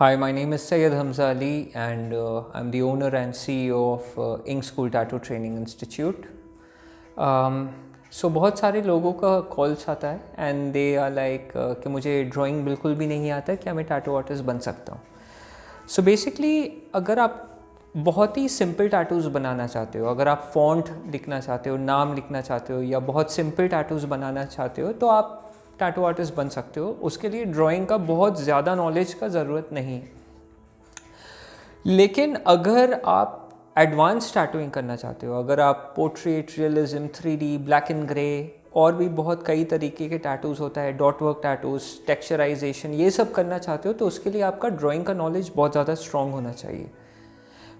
Hi, my name is Syed Hamza Ali, and I'm the owner and CEO of Ink School Tattoo Training Institute. So बहुत सारे लोगों का calls आता है and they are like कि मुझे drawing बिल्कुल भी नहीं आता, क्या मैं टैटू आर्टिस्ट बन सकता हूँ? सो बेसिकली अगर आप बहुत ही सिंपल टैटूज़ बनाना चाहते हो, अगर आप फॉन्ट लिखना चाहते हो, नाम लिखना चाहते हो, या बहुत सिंपल टैटूज़ बनाना चाहते हो, तो आप टैटू आर्टिस्ट बन सकते हो। उसके लिए ड्राइंग का बहुत ज़्यादा नॉलेज का ज़रूरत नहीं है। लेकिन अगर आप एडवांस टैटूइंग करना चाहते हो, अगर आप portrait, realism, 3D, black and grey और भी बहुत कई तरीके के टैटूज़ होता है, डॉट वर्क टैटूज़, टेक्सचराइजेशन, ये सब करना चाहते हो, तो उसके लिए आपका ड्राइंग का नॉलेज बहुत ज़्यादा स्ट्रॉन्ग होना चाहिए।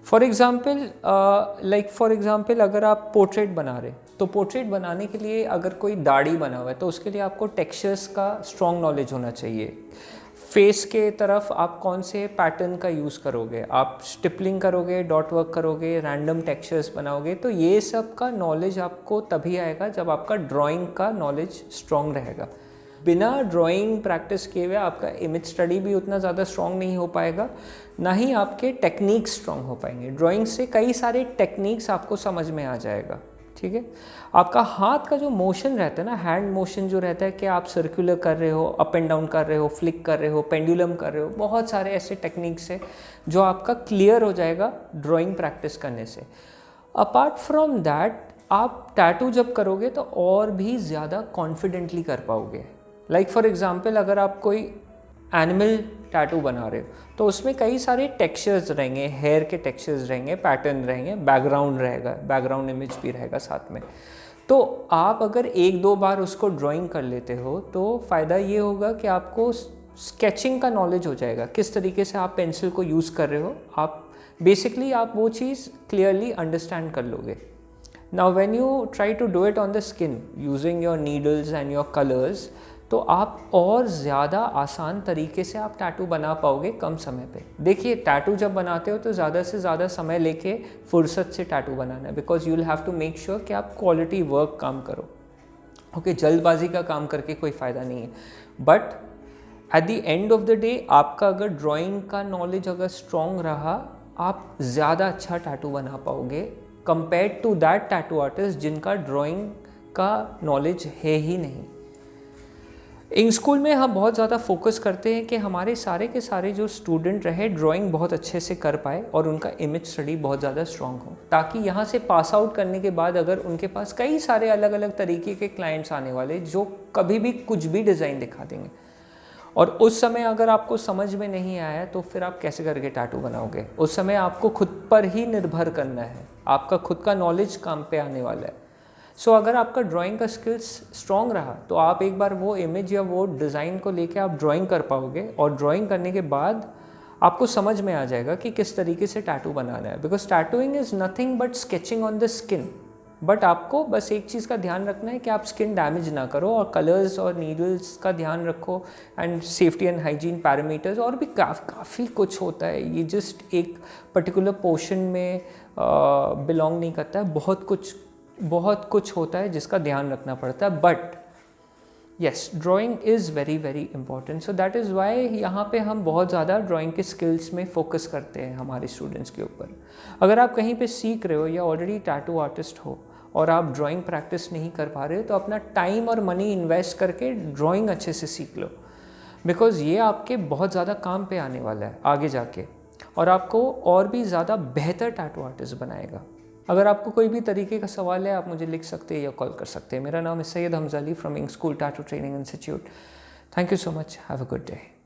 फॉर एग्ज़ाम्पल अगर आप पोर्ट्रेट बना रहे, तो पोर्ट्रेट बनाने के लिए अगर कोई दाढ़ी बना हुआ है तो उसके लिए आपको टेक्सचर्स का स्ट्रॉन्ग नॉलेज होना चाहिए। फेस के तरफ आप कौन से पैटर्न का यूज़ करोगे, आप स्टिपलिंग करोगे, डॉट वर्क करोगे, रैंडम टेक्सचर्स बनाओगे, तो ये सब का नॉलेज आपको तभी आएगा जब आपका ड्राइंग का नॉलेज स्ट्रॉन्ग रहेगा। बिना ड्राइंग प्रैक्टिस किए हुए आपका इमेज स्टडी भी उतना ज़्यादा स्ट्रॉन्ग नहीं हो पाएगा, ना ही आपके टेक्निक्स स्ट्रॉन्ग हो पाएंगे। ड्राइंग से कई सारे टेक्निक्स आपको समझ में आ जाएगा, ठीक है। आपका हाथ का जो मोशन रहता है ना, हैंड मोशन जो रहता है कि आप सर्कुलर कर रहे हो, अप एंड डाउन कर रहे हो, फ्लिक कर रहे हो, पेंडुलम कर रहे हो, बहुत सारे ऐसे टेक्निक्स है जो आपका क्लियर हो जाएगा ड्राइंग प्रैक्टिस करने से। अपार्ट फ्रॉम दैट, आप टैटू जब करोगे तो और भी ज़्यादा कॉन्फिडेंटली कर पाओगे। लाइक फॉर एग्ज़ाम्पल, अगर आप कोई एनिमल टैटू बना रहे हो तो उसमें कई सारे टेक्सचर्स रहेंगे, हेयर के टेक्सचर्स रहेंगे, पैटर्न रहेंगे, बैकग्राउंड रहेगा, बैकग्राउंड इमेज भी रहेगा साथ में। तो आप अगर एक दो बार उसको ड्राइंग कर लेते हो तो फ़ायदा ये होगा कि आपको स्केचिंग का नॉलेज हो जाएगा, किस तरीके से आप पेंसिल को यूज़ कर रहे हो, आप बेसिकली आप वो चीज़ क्लियरली अंडरस्टैंड कर लोगे। Now when you try to do it on the skin using your needles and your colours, तो आप और ज़्यादा आसान तरीके से आप टैटू बना पाओगे कम समय पे। देखिए, टैटू जब बनाते हो तो ज़्यादा से ज़्यादा समय लेके फुर्सत से टैटू बनाना है, because you will have to make sure कि आप क्वालिटी वर्क काम करो। ओके, जल्दबाजी का काम करके कोई फ़ायदा नहीं है। But at the end of the day, आपका अगर ड्राइंग का नॉलेज अगर स्ट्रॉन्ग रहा, आप ज़्यादा अच्छा टैटू बना पाओगे compare to that tattoo artist जिनका ड्राइंग का नॉलेज है ही नहीं। इंक स्कूल में हम बहुत ज़्यादा फोकस करते हैं कि हमारे सारे के सारे जो स्टूडेंट रहे ड्राइंग बहुत अच्छे से कर पाए और उनका इमेज स्टडी बहुत ज़्यादा स्ट्रॉन्ग हो, ताकि यहाँ से पास आउट करने के बाद अगर उनके पास कई सारे अलग अलग तरीके के क्लाइंट्स आने वाले जो कभी भी कुछ भी डिज़ाइन दिखा देंगे, और उस समय अगर आपको समझ में नहीं आया तो फिर आप कैसे करके टैटू बनाओगे? उस समय आपको खुद पर ही निर्भर करना है, आपका खुद का नॉलेज काम पे आने वाला है। सो अगर आपका ड्राइंग का स्किल्स स्ट्रॉन्ग रहा तो आप एक बार वो इमेज या वो डिज़ाइन को लेके आप ड्राइंग कर पाओगे, और ड्राइंग करने के बाद आपको समझ में आ जाएगा कि किस तरीके से टैटू बनाना है। Because tattooing is nothing but sketching on the skin. But आपको बस एक चीज़ का ध्यान रखना है कि आप स्किन डैमेज ना करो, और कलर्स और नीडल्स का ध्यान रखो, and safety and hygiene parameters, और भी काफ़ी कुछ होता है। ये जस्ट एक पर्टिकुलर पोर्शन में बिलोंग नहीं करता है, बहुत कुछ होता है जिसका ध्यान रखना पड़ता है। But yes, drawing is very very important. So that is why यहाँ पे हम बहुत ज़्यादा ड्राइंग के स्किल्स में फोकस करते हैं हमारे स्टूडेंट्स के ऊपर। अगर आप कहीं पे सीख रहे हो या ऑलरेडी टैटू आर्टिस्ट हो और आप ड्राइंग प्रैक्टिस नहीं कर पा रहे हो, तो अपना टाइम और मनी इन्वेस्ट करके ड्राइंग अच्छे से सीख लो, बिकॉज़ ये आपके बहुत ज़्यादा काम पे आने वाला है आगे जाके, और आपको और भी ज़्यादा बेहतर टैटू आर्टिस्ट बनाएगा। अगर आपको कोई भी तरीके का सवाल है, आप मुझे लिख सकते हैं या कॉल कर सकते हैं। मेरा नाम है Syed Hamza Ali from ink school tattoo training institute. Thank you so much, have a good day.